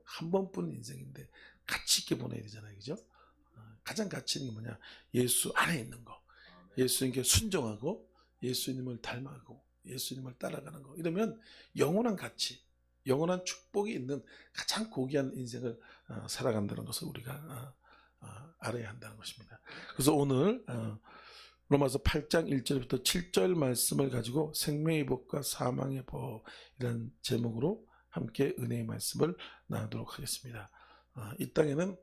한 번뿐인 인생인데 가치 있게 보내야 되잖아요. 그죠? 가장 가치 있는 게 뭐냐? 예수 안에 있는 거. 예수님께 순종하고 예수님을 닮아가고 예수님을 따라가는 거. 이러면 영원한 가치, 영원한 축복이 있는 가장 고귀한 인생을 살아간다는 것을 우리가 알아야 한다는 것입니다. 그래서 오늘 로마서 8장 1절부터 7절 말씀을 가지고 생명의 복과 사망의 법이라는 제목으로 함께 은혜의 말씀을 나누도록 하겠습니다. 이 땅에는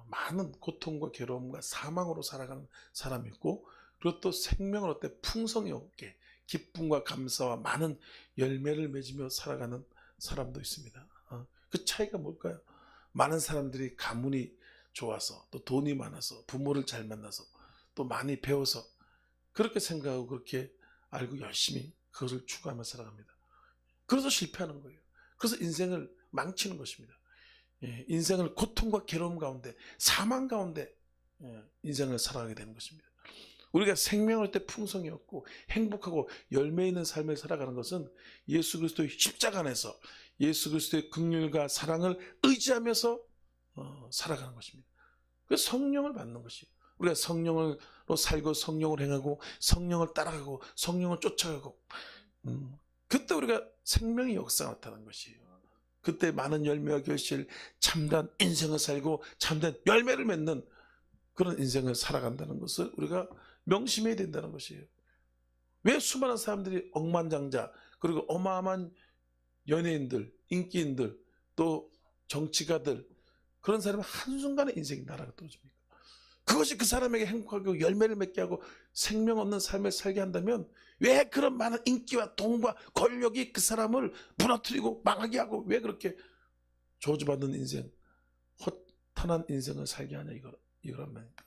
많은 고통과 괴로움과 사망으로 살아가는 사람이 있고, 그리고 또 생명을 어때 풍성이 없게 기쁨과 감사와 많은 열매를 맺으며 살아가는 사람도 있습니다. 그 차이가 뭘까요? 많은 사람들이 가문이 좋아서 또 돈이 많아서 부모를 잘 만나서 또 많이 배워서 그렇게 생각하고 그렇게 알고 열심히 그것을 추구하며 살아갑니다. 그래서 실패하는 거예요. 그래서 인생을 망치는 것입니다. 인생을 고통과 괴로움 가운데 사망 가운데 인생을 살아가게 되는 것입니다. 우리가 생명할 때 풍성이 없고 행복하고 열매 있는 삶을 살아가는 것은 예수 그리스도의 십자가 안에서 예수 그리스도의 긍휼과 사랑을 의지하면서 살아가는 것입니다. 그래서 성령을 받는 것이에요. 우리가 성령으로 살고 성령을 행하고 성령을 따라가고 성령을 쫓아가고 그때 우리가 생명의 역사가 나타나는 것이에요. 그때 많은 열매와 결실, 참된 인생을 살고 참된 열매를 맺는 그런 인생을 살아간다는 것을 우리가 명심해야 된다는 것이에요. 왜 수많은 사람들이 억만장자 그리고 어마어마한 연예인들, 인기인들, 또 정치가들 그런 사람이 한순간에 인생이 날아가 떨어집니까? 그것이 그 사람에게 행복하고 열매를 맺게 하고 생명 없는 삶을 살게 한다면 왜 그런 많은 인기와 돈과 권력이 그 사람을 무너뜨리고 망하게 하고 왜 그렇게 저주받는 인생, 허탄한 인생을 살게 하냐 이거란 말입니다.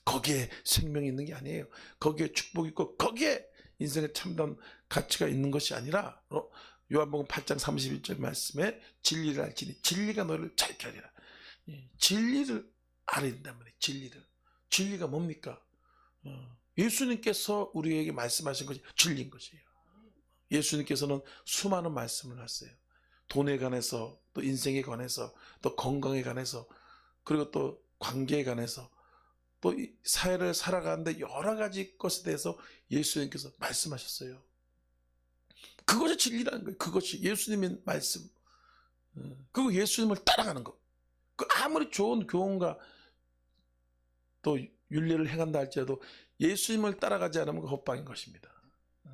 거기에 생명이 있는 게 아니에요. 거기에 축복이 있고 거기에 인생의 참담 가치가 있는 것이 아니라 요한복음 8장 31절 말씀에 진리를 알지니 진리가 너를 자유케 하리라. 진리를 알아야 된단 말이에요. 진리가 뭡니까? 예수님께서 우리에게 말씀하신 것이 진리인 것이에요. 예수님께서는 수많은 말씀을 하세요. 돈에 관해서 또 인생에 관해서 또 건강에 관해서 그리고 또 관계에 관해서 또 이 사회를 살아가는데 여러 가지 것에 대해서 예수님께서 말씀하셨어요. 그것이 진리라는 거예요. 그것이 예수님의 말씀. 그리고 예수님을 따라가는 것. 그 아무리 좋은 교훈과 또 윤리를 행한다 할지라도 예수님을 따라가지 않으면 그 헛방인 것입니다.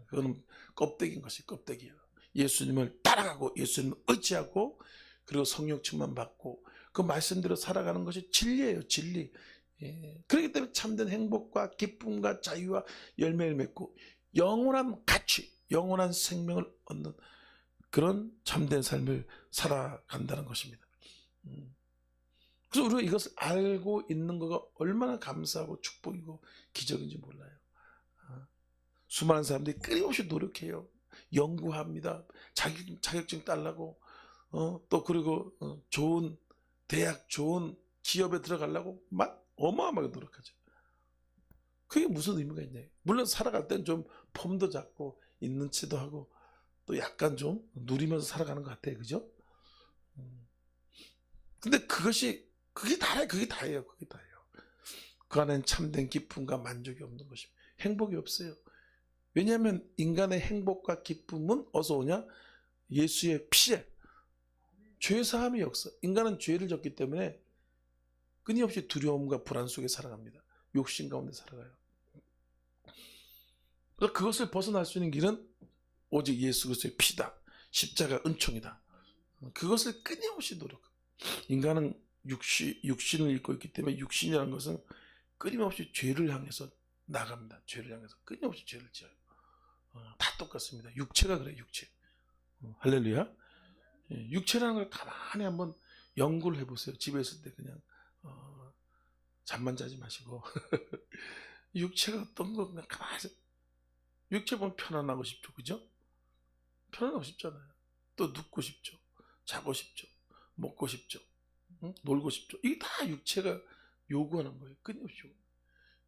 그거는 껍데기인 것이 껍데기예요. 예수님을 따라가고 예수님을 의지하고 그리고 성령 충만 받고 그 말씀대로 살아가는 것이 진리예요. 진리. 그렇기 때문에 참된 행복과 기쁨과 자유와 열매를 맺고 영원한 가치, 영원한 생명을 얻는 그런 참된 삶을 살아간다는 것입니다. 그래서 우리가 이것을 알고 있는 것가 얼마나 감사하고 축복이고 기적인지 몰라요. 수많은 사람들이 끊임없이 노력해요. 연구합니다. 자격증 따려고 또 그리고 좋은 대학, 좋은 기업에 들어가려고 막 어마어마하게 노력하죠. 그게 무슨 의미가 있냐. 물론 살아갈 땐 좀 폼도 잡고 있는 체도 하고 또 약간 좀 누리면서 살아가는 것 같아요. 그죠? 근데 그게 다예요. 그게 다예요. 그 안엔 참된 기쁨과 만족이 없는 것입니다. 행복이 없어요. 왜냐하면 인간의 행복과 기쁨은 어디서 오냐? 예수의 피에 죄 사함이 없어. 인간은 죄를 졌기 때문에 끊임없이 두려움과 불안 속에 살아갑니다. 욕심 가운데 살아가요. 그래서 그것을 벗어날 수 있는 길은 오직 예수 그리스도의 피다. 십자가 은총이다. 그것을 끊임없이 노력합니다. 인간은 육신을 입고 있기 때문에 육신이라는 것은 끊임없이 죄를 향해서 나갑니다. 죄를 향해서 끊임없이 죄를 지어요. 다 똑같습니다. 육체가 그래요. 육체. 할렐루야. 육체라는 걸 가만히 한번 연구를 해보세요. 집에 있을 때 그냥 잠만 자지 마시고 육체가 어떤 거 그냥 가만히 육체 보면 편안하고 싶죠. 그죠? 편안하고 싶잖아요. 또 눕고 싶죠. 자고 싶죠. 먹고 싶죠. 놀고 싶죠. 이게 다 육체가 요구하는 거예요. 끊임없이 요구.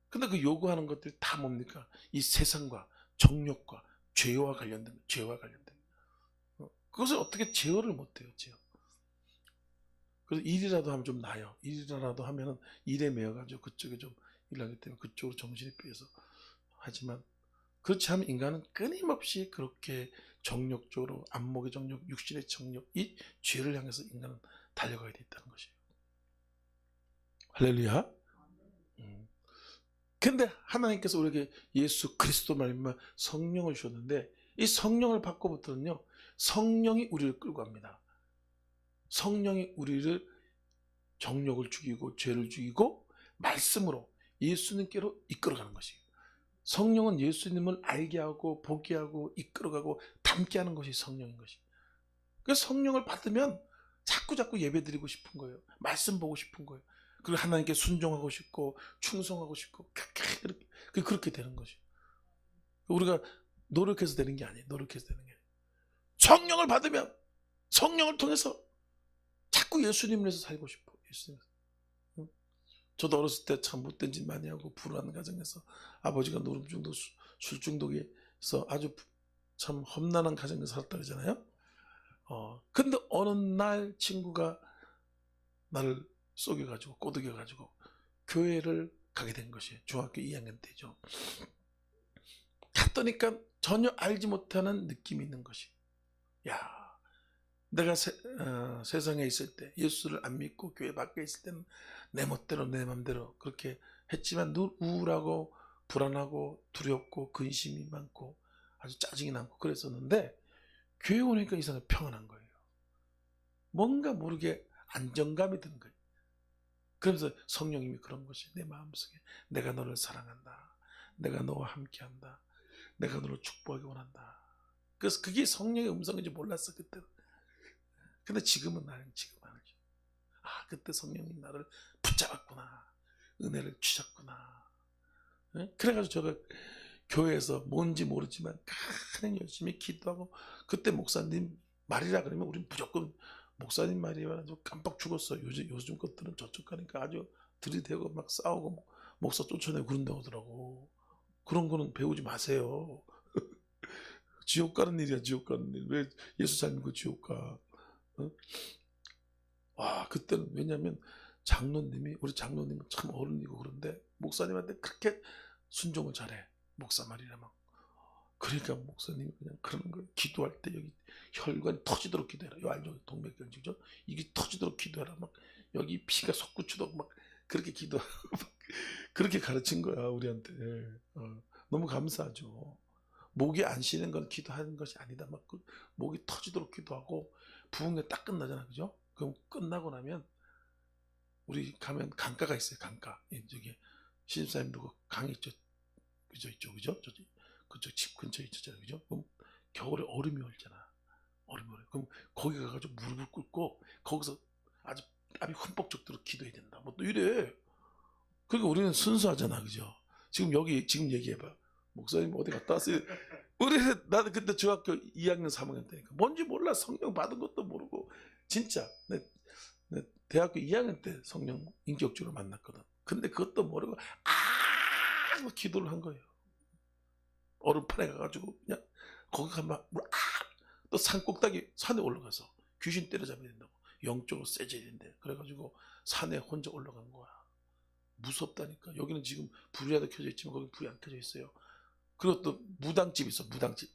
근데 그 요구하는 것들이 다 뭡니까? 이 세상과 정욕과 죄와 관련된 그것을 어떻게 제어를 못해요. 제어. 그래서 일이라도 하면 좀 나아요. 일이라도 하면은 일에 매여가지고 그쪽에 좀 일하기 때문에 그쪽으로 정신이 빼서 하지만, 그렇지 않으면 인간은 끊임없이 그렇게 정욕적으로, 안목의 정욕, 육신의 정욕, 이 죄를 향해서 인간은 달려가야 돼 있다는 것이에요. 할렐루야. 근데 하나님께서 우리에게 예수 그리스도 말미암아 성령을 주셨는데, 이 성령을 받고부터는요, 성령이 우리를 끌고 갑니다. 성령이 우리를 정욕을 죽이고 죄를 죽이고 말씀으로 예수님께로 이끌어가는 것이에요. 성령은 예수님을 알게 하고 보게 하고 이끌어가고 닮게 하는 것이 성령인 것이에요. 그래서 성령을 받으면 자꾸 예배드리고 싶은 거예요. 말씀 보고 싶은 거예요. 그리고 하나님께 순종하고 싶고 충성하고 싶고 그렇게 되는 것이에요. 우리가 노력해서 되는 게 아니에요. 노력해서 되는 게 아니에요. 성령을 받으면 성령을 통해서 자꾸 예수님을 위해서 살고 싶어. 예수님. 저도 어렸을 때 참 못된 짓 많이 하고 불우한 가정에서 아버지가 노름 중독, 술 중독에서 아주 참 험난한 가정에서 살았다 그러잖아요. 근데 어느 날 친구가 나를 속여가지고 꼬드겨가지고 교회를 가게 된 것이 중학교 2학년 때죠. 갔더니까 전혀 알지 못하는 느낌이 있는 것이, 야, 내가 세상에 있을 때 예수를 안 믿고 교회 밖에 있을 때는 내 멋대로 내 맘대로 그렇게 했지만 늘 우울하고 불안하고 두렵고 근심이 많고 아주 짜증이 나고 그랬었는데, 교회 오니까 이상하게 평안한 거예요. 뭔가 모르게 안정감이 드는 거예요. 그러면서 성령님이 그런 것이 내 마음속에, 내가 너를 사랑한다, 내가 너와 함께한다, 내가 너를 축복하기 원한다. 그래서 그게 성령의 음성인지 몰랐어 그때는. 근데 지금은 알죠. 그때 성령님 나를 붙잡았구나, 은혜를 주셨구나. 그래가지고 제가 교회에서 뭔지 모르지만 그냥 열심히 기도하고, 그때 목사님 말이라 그러면 우린 무조건 목사님 말이라 깜빡 죽었어. 요즘 것들은 저쪽 가니까 아주 들이대고 막 싸우고 목사 쫓아내고 그런다고 하더라고. 그런 거는 배우지 마세요. 지옥 가는 일이야, 지옥 가는 일. 왜 예수 잘 믿고 지옥 가? 그때는 왜냐면 우리 장로님은 참 어른이고 그런데 목사님한테 그렇게 순종을 잘해. 목사 말이라 막. 그러니까 목사님이 그냥 그러는 거예요. 기도할 때 여기 혈관이 터지도록 기도해라. 요 알죠? 동맥경직죠? 이게 터지도록 기도해라. 막 여기 피가 솟구치도록 막 그렇게 기도하고 막 그렇게 가르친 거야 우리한테. 너무 감사하죠. 목이 안 쉬는 건 기도하는 것이 아니다. 막 목이 터지도록 기도하고, 부흥회 딱 끝나잖아, 그죠? 그럼 끝나고 나면 우리 가면 강가가 있어요. 강가. 저기 신입사님들 강이 있죠. 그죠? 그쪽 집 근처에 있잖아요, 그죠? 그럼 겨울에 얼음이 얼잖아. 얼음이 얼. 그럼 거기 가가지고 무릎을 꿇고 거기서 아주 땀이 흠뻑 적도록 기도해야 된다. 뭐 또 이래. 그러니까 우리는 순수하잖아, 그죠? 지금 얘기해봐. 목사님 어디 갔다 왔어요? 나는 그때 중학교 2학년 3학년 때니까 뭔지 몰라. 성령 받은 것도 모르고. 진짜 내 대학교 2학년 때 성령 인격적으로 만났거든. 근데 그것도 모르고 기도를 한 거예요. 얼음판에 가가지고 그냥 거기 가면 또 산꼭대기 산에 올라가서 귀신 때려잡아야 된다고, 영적으로 세져야 된대. 그래가지고 산에 혼자 올라간 거야. 무섭다니까. 여기는 지금 불이라도 켜져 있지만 거기 불이 안 켜져 있어요. 그리고 또 무당집 있어. 무당집.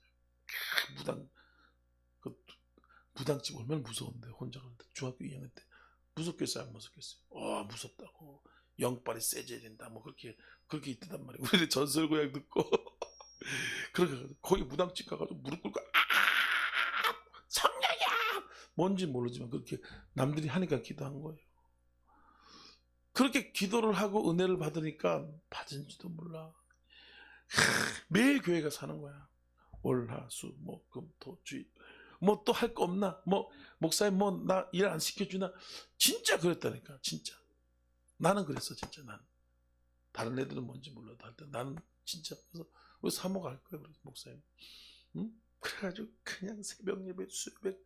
무당집 얼마나 무서운데. 혼자 가는데 중학교 2학년 때 무섭겠어요, 안 무섭겠어요? 무섭다고. 영빨이 세져야 된다. 뭐 그렇게 있단 말이에요. 우리 전설고향 듣고 그러니까 거기 무당집 가가지고 무릎 꿇고 성령이야! 뭔지 모르지만 그렇게 남들이 하니까 기도한 거예요. 그렇게 기도를 하고 은혜를 받으니까 받은지도 몰라. 매일 교회가 사는 거야. 월, 화, 수, 목, 금, 토, 주일. 뭐 또 할 거 없나? 뭐 목사님 뭐 나 일 안 시켜주나? 진짜 그랬다니까. 진짜. 나는 그랬어. 진짜 난. 다른 애들은 뭔지 몰라도 할 때 나는 진짜. 그래서 우리 사모가 할 거야. 그래서 목사님. 응? 그래가지고 그냥 새벽 예배, 수요백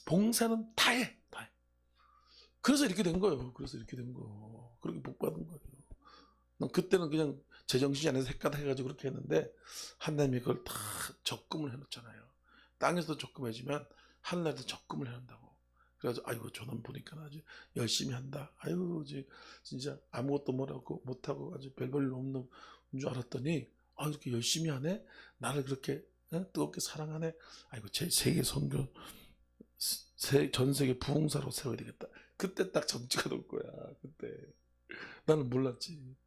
봉사는 다 해. 그래서 이렇게 된 거예요. 그렇게 복 받은 거예요. 난 그때는 그냥 제정신이 아니라서 헷갈려 해가지고 그렇게 했는데, 하나님이 그걸 다 적금을 해놓잖아요. 땅에서도 적금해주면 하늘나라에서 적금을 해놓는다고. 그래가지고 아이고 저놈 보니까 아주 열심히 한다. 아유 진짜 아무것도 못하고 아주 별 볼 일 없는 줄 알았더니 아 이렇게 열심히 하네. 나를 그렇게 뜨겁게 사랑하네. 아이고 제 세계 선교 전 세계 부흥사로 세워야 되겠다. 그때 딱 전지가 올 거야. 그때 나는 몰랐지.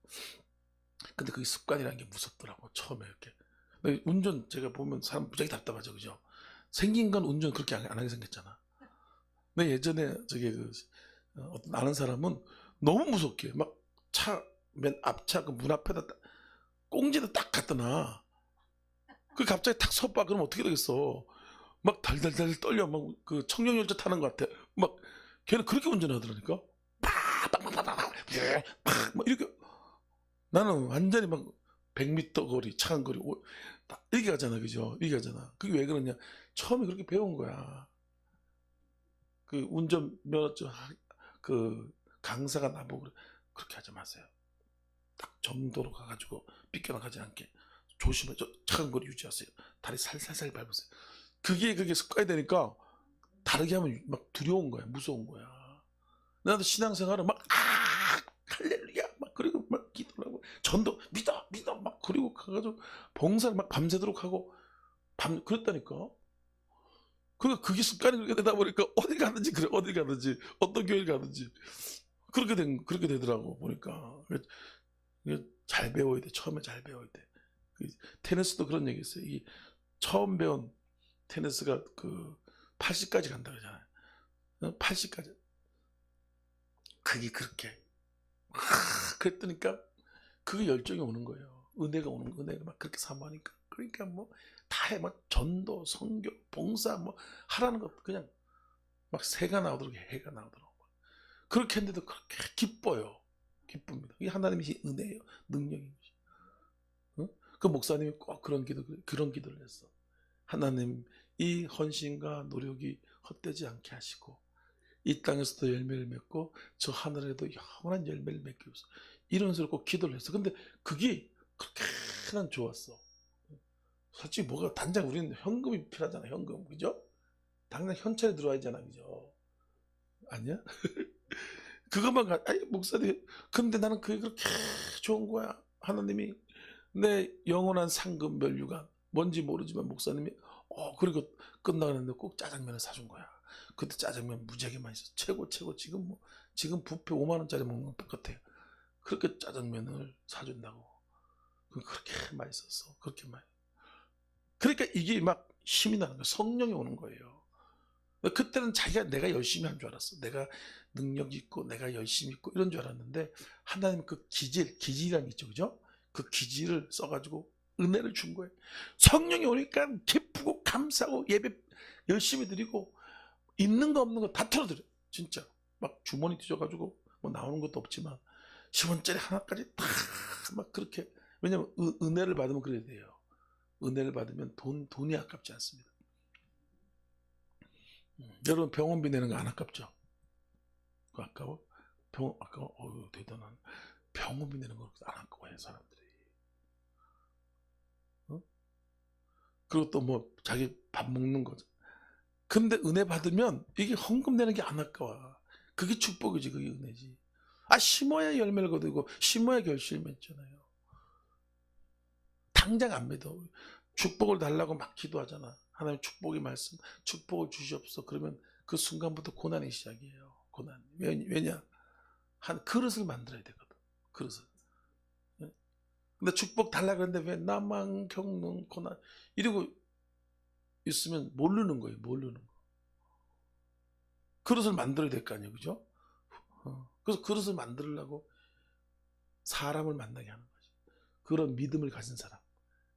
근데 그게 습관이라는 게 무섭더라고. 처음에 이렇게 운전 제가 보면 사람 무지하게 답답하죠, 그죠? 생긴 건 운전 그렇게 안 하게 생겼잖아. 근데 예전에 저기 어떤 아는 사람은 너무 무섭게 막 차 맨 앞차 그 문 앞에다 꽁지를 딱 갖다 놔. 그 갑자기 탁 서봐. 그럼 어떻게 되겠어? 막 달달달 떨려. 막 그 청룡열차 타는 것 같아. 막 걔는 그렇게 운전하더라니까. 팍팍팍팍팍 막 이렇게. 나는 완전히 막 100m 거리, 차간거리 이렇게 가잖아, 그죠? 이렇게 가잖아. 그게 왜 그러냐? 처음에 그렇게 배운 거야. 그 운전면허증 그 강사가 나보고 그렇게 하지 마세요. 딱 정도로 가가지고 삐껴나가지 않게 조심해. 차간거리 유지하세요. 다리 살살살 밟으세요. 그게 습관이 되니까 다르게 하면 막 두려운 거야, 무서운 거야. 나도 신앙생활은 막 할렐루야 막 그리고 막 기도를 하고 전도 믿어 막 그리고 가가지고 봉사를 막 밤새도록 하고 그랬다니까. 그게 습관이 그렇게 되다 보니까 어디 가든지 그래. 어디 가든지 어떤 교회 가든지 그렇게 되더라고 보니까. 잘 배워야 돼. 처음에 잘 배워야 돼. 테니스도 그런 얘기 있어요. 이 처음 배운 테니스가 그 80까지 간다 그러잖아요. 80까지. 그게 그렇게 그랬더니까 그게 열정이 오는 거예요. 은혜가 막 그렇게 사모하니까. 그러니까 뭐 다 해. 막 전도, 선교, 봉사 뭐 하라는 것 그냥 막 새가 나오도록 해가 나오도록 그렇게 했는데도 그렇게 기뻐요. 기쁩니다. 이게 하나님의 은혜예요. 능력인 것이. 응? 그 목사님이 꼭 그런 기도를 했어. 하나님 이 헌신과 노력이 헛되지 않게 하시고 이 땅에서도 열매를 맺고 저 하늘에도 영원한 열매를 맺게 하소서. 이런 식으로 꼭 기도를 했어. 근데 그게 그렇게 난 좋았어. 솔직히 뭐가 당장 우리는 현금이 필요하잖아. 현금 그죠? 당장 현찰이 들어와야 잖아 그죠? 아니야? 그것만 아니 목사님 근데 나는 그게 그렇게 좋은 거야. 하나님이 내 영원한 상급 면류관 뭔지 모르지만 목사님이 그리고 끝나가는데 꼭 짜장면을 사준 거야. 그때 짜장면 무지하게 맛있어. 최고 지금 뷔페 5만 원짜리 먹는 건 똑같아요. 그렇게 짜장면을 사준다고. 그렇게 맛있었어. 그렇게 그러니까 이게 막 힘이 나는 거야. 성령이 오는 거예요. 그때는 내가 열심히 한 줄 알았어. 내가 능력이 있고 내가 열심히 있고 이런 줄 알았는데 하나님 그 기질이라는 게 있죠. 그죠? 그 기질을 써가지고 은혜를 준 거예요. 성령이 오니까 기쁘고 감사하고 예배 열심히 드리고 있는 거 없는 거 다 털어드려. 진짜 막 주머니 뒤져가지고 뭐 나오는 것도 없지만 10원짜리 하나까지 다 막 그렇게. 왜냐면 은혜를 받으면 그래야 돼요. 은혜를 받으면 돈이 아깝지 않습니다. 여러분 병원비 내는 거 안 아깝죠? 그거 아까워? 아까워? 대단한. 병원비 내는 거 안 아까워해 사람들이. 그리고 또 뭐 자기 밥 먹는 거죠. 근데 은혜 받으면 이게 헌금 내는 게 안 아까워. 그게 축복이지. 그게 은혜지. 심어야 열매를 거두고 심어야 결실을 맺잖아요. 당장 안 믿어. 축복을 달라고 막 기도하잖아. 하나님 축복의 말씀, 축복을 주시옵소서. 그러면 그 순간부터 고난이 시작이에요. 고난. 왜냐? 한 그릇을 만들어야 되거든. 그릇을. 근데 축복 달라 그랬는데 왜 나만 겪는 고난 이러고 있으면 모르는 거예요. 모르는 거. 그릇을 만들어야 될 거 아니에요. 그죠? 그래서 그릇을 만들려고 사람을 만나게 하는 거지. 그런 믿음을 가진 사람,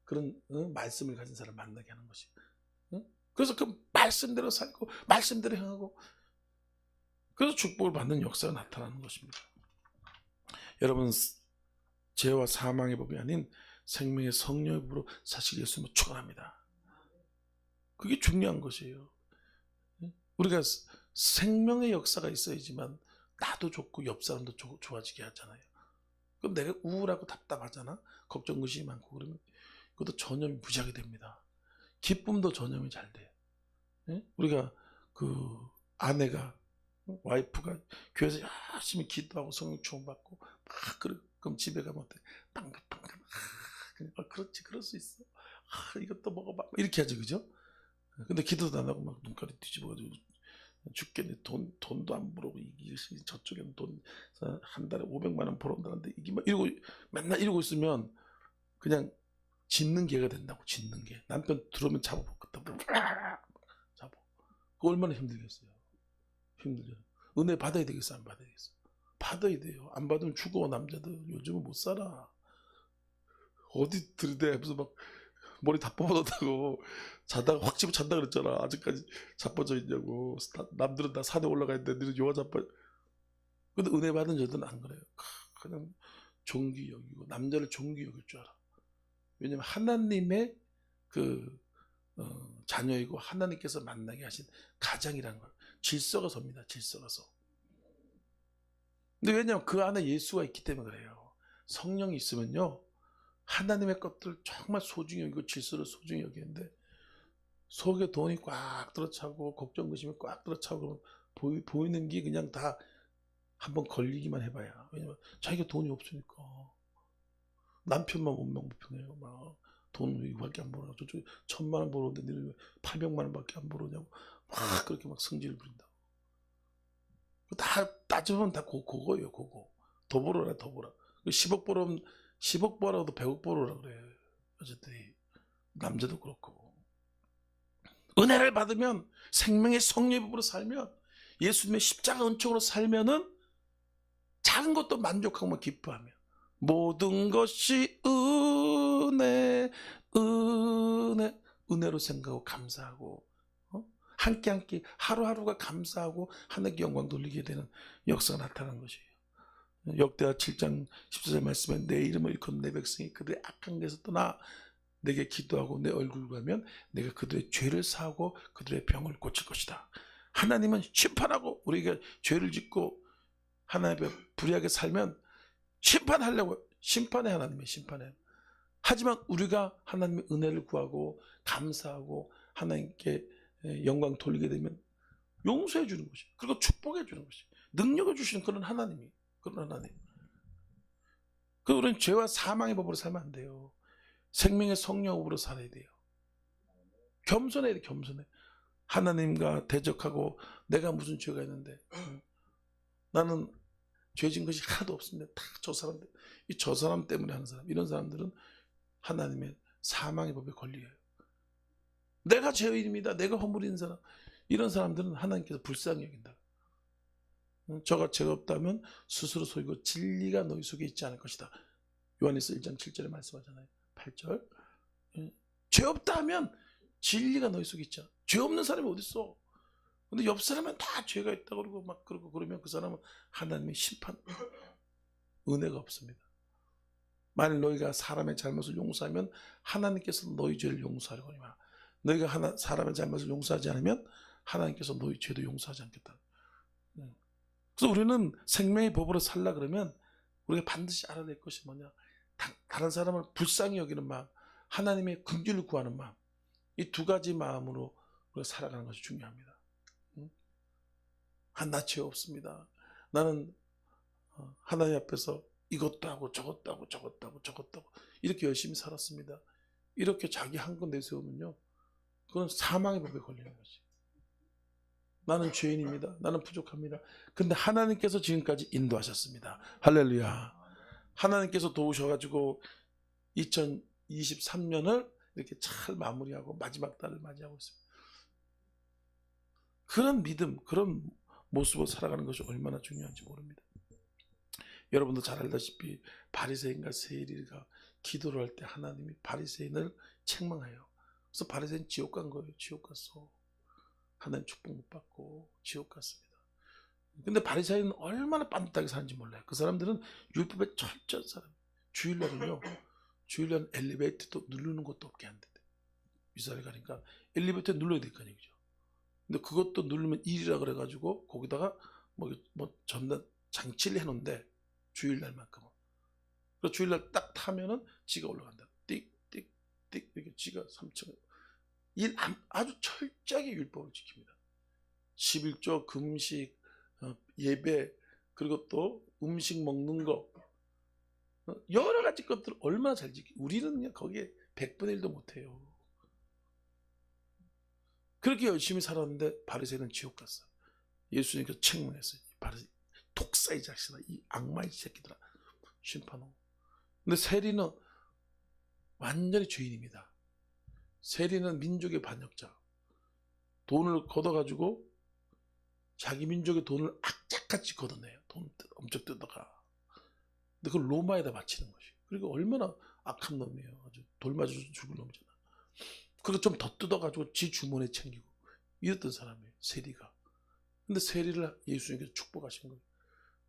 그런 말씀을 가진 사람 만나게 하는 것이. 그래서 그 말씀대로 살고 말씀대로 행하고 그래서 축복을 받는 역사가 나타나는 것입니다. 여러분 죄와 사망의 법이 아닌 생명의 성령의 법으로 사실 예수님을 축원합니다. 그게 중요한 것이에요. 우리가 생명의 역사가 있어야지만 나도 좋고 옆 사람도 좋아지게 하잖아요. 그럼 내가 우울하고 답답하잖아. 걱정 의심이 많고 그러면 그것도 전염이 무지하게 됩니다. 기쁨도 전염이 잘 돼. 우리가 그 아내가 와이프가 교회에서 열심히 기도하고 성령 충만받고 막 그럼 집에 가면 어때? 빵긋빵긋. 그냥 그렇지, 그럴 수 있어. 이것도 먹어봐. 이렇게 하죠, 그죠? 근데 기도도 안 하고 막 눈깔이 뒤집어가지고 죽겠네. 돈도 안 벌고, 저쪽에는 돈 한 달에 500만 원 벌어온다는데 이게 막 이러고 맨날 이러고 있으면 그냥 짖는 개가 된다고. 짖는 개. 남편 들어오면 잡아먹겠다. 잡아. 그거 얼마나 힘들겠어요. 힘들죠. 은혜 받아야 되겠어, 안 받아야겠어? 받아야 돼요. 안 받으면 죽어. 남자들 요즘은 못 살아. 어디 들이대 무슨 막 머리 다 뽑아놨다고 자다가 확 집어 잔다 그랬잖아. 아직까지 자빠져 있냐고. 남들은 다 산에 올라가 있는데 너는 요가 자빠. 근데 은혜 받은 저들은 안 그래요. 그냥 존귀 여기고 남자를 존귀 여길 줄 알아. 왜냐면 하나님의 자녀이고 하나님께서 만나게 하신 가장이라는 걸. 질서가 섭니다. 질서가 서. 근데 왜냐면 그 안에 예수가 있기 때문에 그래요. 성령이 있으면요, 하나님의 것들 정말 소중히 여기고 질서를 소중히 여기는데 속에 돈이 꽉 들어차고 걱정 의심이 꽉 들어차고 그러면 보이는 게 그냥 다 한번 걸리기만 해봐야. 왜냐면 자기가 돈이 없으니까. 남편만 원망불평해요. 막 돈 이거밖에 안 벌어. 저쪽에 1000만 원 벌었는데 너는 왜 800만 원밖에 안 벌었냐고 막 그렇게 막 성질을 부린다고. 다 따지면 다 그거예요. 그거. 더 벌어라, 더 벌어. 10억 벌으면 10억 벌어도 100억 벌어라 그래. 여자들이. 남자도 그렇고. 은혜를 받으면 생명의 성령의 법으로 살면, 예수님의 십자가 은총으로 살면은 작은 것도 만족하고 기뻐하며 모든 것이 은혜로 생각하고 감사하고, 한 끼 한 끼 하루하루가 감사하고 하나님께 영광 돌리게 되는 역사가 나타나는 것이에요. 역대하 7장 14절 말씀에 내 이름을 일컫는 내 백성이 그들의 악한 데서 떠나 내게 기도하고 내 얼굴을 구하면 내가 그들의 죄를 사하고 그들의 병을 고칠 것이다. 하나님은 심판하고, 우리가 죄를 짓고 하나님 앞에 불의하게 살면 심판하려고, 심판해. 하나님의 심판해. 하지만 우리가 하나님의 은혜를 구하고 감사하고 하나님께 영광 돌리게 되면 용서해 주는 것이, 그리고 축복해 주는 것이, 능력을 주시는 그런 하나님이, 그런 하나님. 그 우리는 죄와 사망의 법으로 살면 안 돼요. 생명의 성령으로 살아야 돼요. 겸손해야 돼. 겸손해. 하나님과 대적하고 내가 무슨 죄가 있는데 나는 죄진 것이 하나도 없습니다. 다 저 사람 때문에 하는 사람, 이런 사람들은 하나님의 사망의 법에 걸려요. 내가 죄인입니다. 내가 허물인 사람, 이런 사람들은 하나님께서 불쌍히 여긴다. 저가 죄가 없다면 스스로 속이고 진리가 너희 속에 있지 않을 것이다. 요한일서 1장 7절에 말씀하잖아요. 8절. 죄 없다 하면 진리가 너희 속에 있잖아. 죄 없는 사람이 어디 있어? 근데 옆 사람은 다 죄가 있다 그러고 막 그러고 그러면 그 사람은 하나님의 심판, 은혜가 없습니다. 만일 너희가 사람의 잘못을 용서하면 하나님께서 너희 죄를 용서하려거니와 너희가 사람의 잘못을 용서하지 않으면 하나님께서 너희 죄도 용서하지 않겠다. 그래서 우리는 생명의 법으로 살라 그러면 우리가 반드시 알아야 될 것이 뭐냐, 다른 사람을 불쌍히 여기는 마음, 하나님의 긍휼을 구하는 마음, 이 두 가지 마음으로 우리가 살아가는 것이 중요합니다. 나 죄 없습니다. 나는 하나님 앞에서 이것도 하고 저것도 하고 저것도 하고 저것도 하고 이렇게 열심히 살았습니다. 이렇게 자기 한껏 내세우면요, 그건 사망의 법에 걸리는 거지. 나는 죄인입니다. 나는 부족합니다. 근데 하나님께서 지금까지 인도하셨습니다. 할렐루야. 하나님께서 도우셔가지고 2023년을 이렇게 잘 마무리하고 마지막 달을 맞이하고 있습니다. 그런 믿음, 그런 모습으로 살아가는 것이 얼마나 중요한지 모릅니다. 여러분도 잘 알다시피 바리새인과 세리가 기도를 할 때 하나님이 바리새인을 책망해요. 그래서 바리새인 지옥 간 거예요. 지옥 갔어. 하나님 축복 못 받고 지옥 갔습니다. 근데 바리새인은 얼마나 빤듯하게 사는지 몰라요. 그 사람들은 율법에 철저한 사람. 주일날은요, 주일날 엘리베이터도 누르는 것도 없게 한대. 이스라엘 가니까 엘리베이터 눌러야 될 거 아니에요. 근데 그것도 누르면 일이라 그래가지고 거기다가 뭐 전단 장치를 해놓은데 주일날만큼은. 그래서 주일날 딱 타면은 지가 올라간다. 띡띡띡 이렇게 지가 3층. 아주 철저하게 율법을 지킵니다. 11조 금식, 예배, 그리고 또 음식 먹는 거, 여러 가지 것들 얼마나 잘 지키. 우리는 그냥 거기에 100분의 1도 못해요. 그렇게 열심히 살았는데 바리새인은 지옥 갔어. 예수님께서 책망했어요. 바리새인, 독사의 자식아, 이 악마의 새끼들아, 심판하고. 근데 세리는 완전히 죄인입니다. 세리는 민족의 반역자. 돈을 걷어가지고 자기 민족의 돈을 악착같이 걷어내요. 돈 엄청 뜯어가. 근데 그걸 로마에다 바치는 것이. 그리고 얼마나 악한 놈이에요. 아주 돌 맞아 죽을 놈이잖아. 그리고 좀 더 뜯어가지고 지 주머니에 챙기고 이랬던 사람이에요. 세리가. 근데 세리를 예수님께서 축복하신 거예요.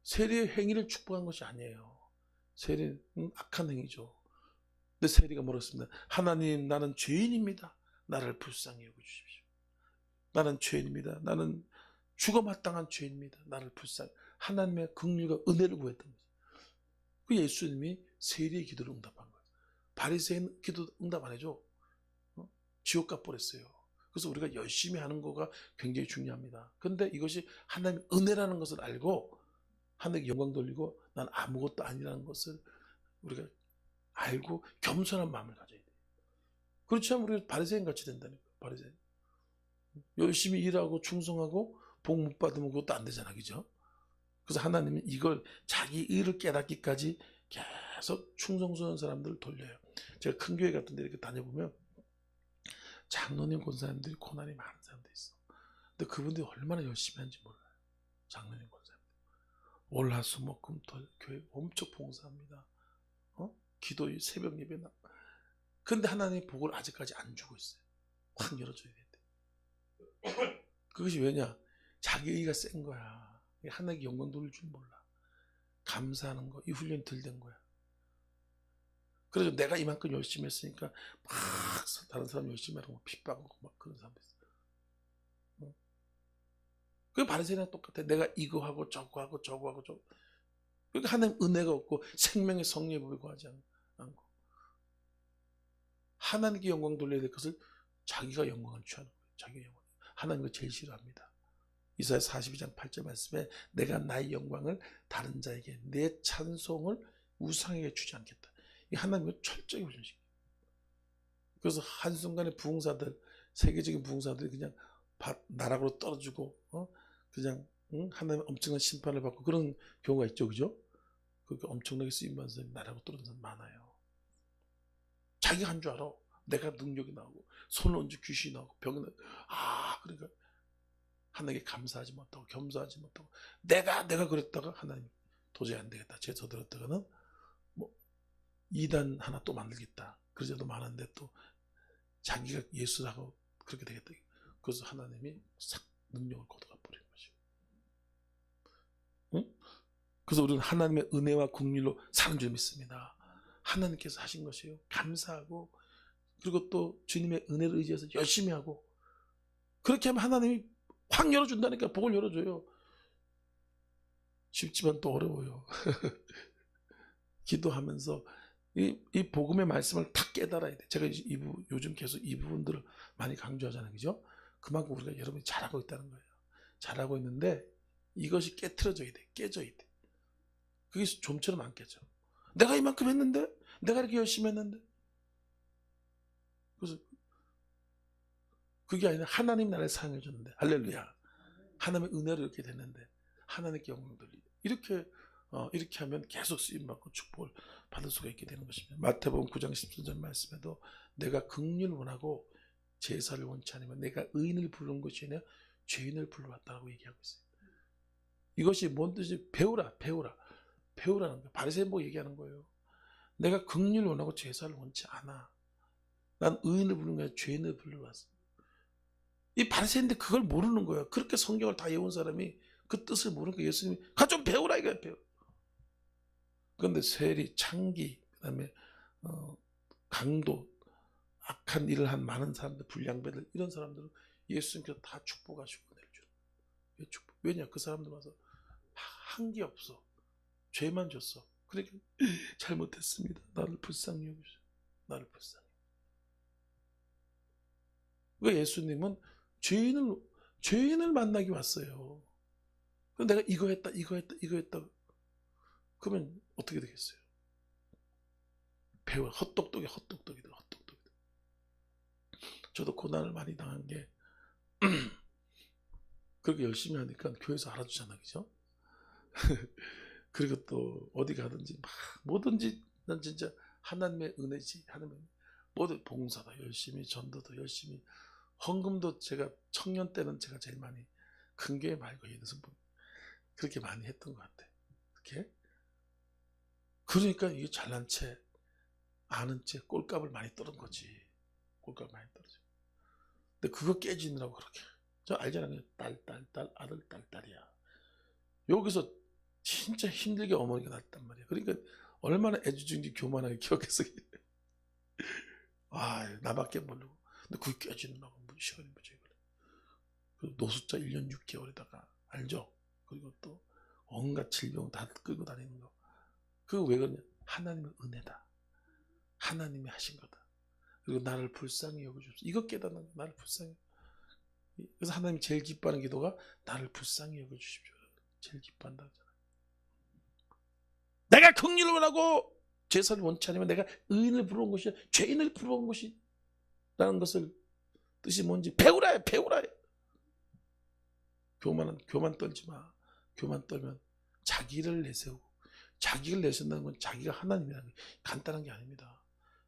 세리의 행위를 축복한 것이 아니에요. 세리는 악한 행위죠. 근데 세리가 뭐라 했습니다. 하나님, 나는 죄인입니다. 나를 불쌍히 여겨주십시오. 나는 죄인입니다. 나는 죽어마땅한 죄인입니다. 나를 불쌍히. 하나님의 긍휼과 은혜를 구했던 거죠. 그 예수님이 세리의 기도를 응답한 거예요. 바리새인 기도 응답 안 해줘. 지옥 가버렸어요. 그래서 우리가 열심히 하는 거가 굉장히 중요합니다. 그런데 이것이 하나님의 은혜라는 것을 알고 하나님께 영광 돌리고 난 아무것도 아니라는 것을 우리가 알고 겸손한 마음을 가져야 돼요. 그렇지 않으면 우리가 바리새인 같이 된다니까. 바리새인. 열심히 일하고 충성하고 복 못 받으면 그것도 안 되잖아. 그죠? 그래서 하나님은 이걸 자기 의를 깨닫기까지 계속 충성스러운 사람들을 돌려요. 제가 큰 교회 같은 데 이렇게 다녀보면 장로님 권사님들이 고난이 많은 사람들이 있어. 근데 그분들이 얼마나 열심히 하는지 몰라요. 장로님 권사님들. 월화수목금토 교회 엄청 봉사합니다. 기도 새벽 예배 나. 근데 하나님의 복을 아직까지 안 주고 있어요. 확 열어줘야 되는데. 그것이 왜냐? 자기 의가 센 거야. 하나님께 영광 돌릴 줄 몰라. 감사하는 거, 이 훈련이 덜 된 거야. 그래서 내가 이만큼 열심히 했으니까 막 다른 사람 열심히 하라고 핍박하고 막 그런 사람들 있어. 그 바리새인이랑 똑같아. 내가 이거 하고 저거 하고 저거 하고 저거. 그러니까 하나님 은혜가 없고 생명의 성령에 불과하지 않고 하나님께 영광 돌려야 될 것을 자기가 영광을 취하는 거예요. 자기가 영광. 하나님을 제일 싫어합니다. 이사야 42장 8절 말씀에 내가 나의 영광을 다른 자에게 내 찬송을 우상에게 주지 않겠다. 이 하나님을 철저히 훈련시켜요. 그래서 한순간에 부흥사들, 세계적인 부흥사들이 그냥 나락으로 떨어지고 그냥 하나님 엄청난 심판을 받고 그런 경우가 있죠. 그죠? 그렇게 엄청나게 쓰임받은 사람이 나락으로 떨어진 사람 많아요. 자기가 한 줄 알아. 내가 능력이 나오고 손을 얹어 귀신이 나오고 병이 나오고 그러니까 하나님께 감사하지 못하고 겸사하지 못하고 내가 그랬다가 하나님 도저히 안 되겠다. 제서 들었다가는 뭐 이단 하나 또 만들겠다. 그러자도 많은데 또 자기가 예수라고 그렇게 되겠다. 그래서 하나님이 싹 능력을 거둬가 버리는 것이고. 응? 그래서 우리는 하나님의 은혜와 긍휼로 사는 줄 믿습니다. 하나님께서 하신 것이에요. 감사하고 그리고 또 주님의 은혜를 의지해서 열심히 하고 그렇게 하면 하나님이 확 열어준다니까. 복을 열어줘요. 쉽지만 또 어려워요. 기도하면서 이 복음의 말씀을 다 깨달아야 돼. 제가 요즘 계속 이 부분들을 많이 강조하잖아요. 그죠? 그만큼 우리가 여러분이 잘하고 있다는 거예요. 잘하고 있는데 이것이 깨트려져야 돼. 깨져야 돼. 그게 좀처럼 안 깨져. 내가 이만큼 했는데? 내가 이렇게 열심히 했는데? 그래서 그게 아니라 하나님 나라를 사용해 줬는데 할렐루야. 하나님의 은혜로 이렇게 됐는데 하나님께 영광 돌리고 이렇게 하면 계속 쓰임받고 축복을 받을 수가 있게 되는 것입니다. 마태복음 9장 14절 말씀에도 내가 긍휼을 원하고 제사를 원치 않으면 내가 의인을 부르는 것이 아니라 죄인을 불러왔다고 얘기하고 있어요. 이것이 뭔 뜻이? 배우라는 거예요. 바리새인 보고 얘기하는 거예요. 내가 긍휼을 원하고 제사를 원치 않아. 난 의인을 부르는 게 아니라 죄인을 불러 왔어. 이 바리새인인데 그걸 모르는 거예요. 그렇게 성경을 다 외운 사람이 그 뜻을 모르는 거예요. 예수님이 가 좀 배우라 이거야. 배워. 그런데 세리, 창기, 그다음에 강도, 악한 일을 한 많은 사람들, 불량배들 이런 사람들은 예수님께서 다 축복하시고 은혜를 주는. 왜냐? 그 사람들 와서 한 게 없어. 죄만 줬어. 그러니까 잘못했습니다. 나를 불쌍히 여기시오. 나를 불쌍히. 그러니까 예수님은 죄인을 만나기 왔어요. 그럼 내가 이거 했다. 그러면 어떻게 되겠어요? 배우 헛똑똑이. 저도 고난을 많이 당한 게 그렇게 열심히 하니까 교회에서 알아주잖아, 그죠? 그리고 또 어디 가든지 막 뭐든지 난 진짜 하나님의 은혜지. 하나님의 모든 봉사도 열심히, 전도도 열심히, 헌금도 제가 청년 때는 제가 제일 많이 큰 교회 말고 예수분 그렇게 많이 했던 것 같아. 이렇게 그러니까 이게 잘난 채 아는 채 꼴값을 많이 떨은 거지. 꼴값 많이 떨어져. 근데 그거 깨지느라고 그렇게. 저 알잖아요. 딸, 아들, 딸이야. 여기서 진짜 힘들게 어머니가 낳았단 말이야. 그러니까 얼마나 애지중지 교만하게 기억해서 나밖에 모르고. 근데 그게 깨지느라고 시간이 무지 그래. 그 노숙자 1년 6개월에다가 알죠? 그리고 또 온갖 질병 다 끌고 다니는 거. 그거 왜 그러냐? 하나님의 은혜다. 하나님이 하신 거다. 그리고 나를 불쌍히 여겨주십시오. 이거 깨닫는 거. 나를 불쌍히. 그래서 하나님이 제일 기뻐하는 기도가 나를 불쌍히 여겨주십시오. 제일 기뻐한다 하잖아요. 내가 긍휼을 원하고 제사를 원치 않으면 내가 의인을 부러운 것이 죄인을 부러운 것이라는 것을 뜻이 뭔지 배우라 해. 교만 떨지 마. 교만 떨면 자기를 내세우고, 자기를 내세운다는 건 자기가 하나님이라는 게 간단한 게 아닙니다.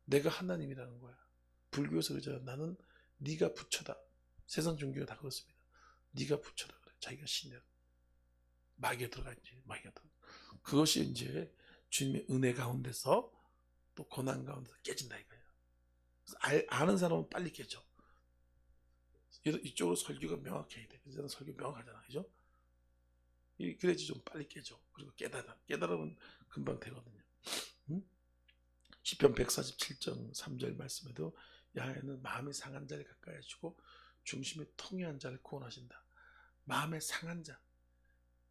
내가 하나님이라는 거야. 불교에서 그러잖아. 나는 네가 부처다. 세상 종교가 다 그렇습니다. 네가 부처다 그래. 자기가 신이야. 마귀가 들어가 있지. 그것이 이제 주님의 은혜 가운데서 또 고난 가운데서 깨진다 이거야. 그래서 아는 사람은 빨리 깨져. 이쪽으로 설교가 명확해야 돼. 그래서 설교 명확하잖아, 그죠? 그래야지 좀 빨리 깨져. 그리고 깨달으면 금방 되거든요. 응? 시편 147장 3절 말씀에도 야훼는 마음이 상한 자를 가까이 하시고 중심에 통회한 자를 구원하신다. 마음에 상한 자,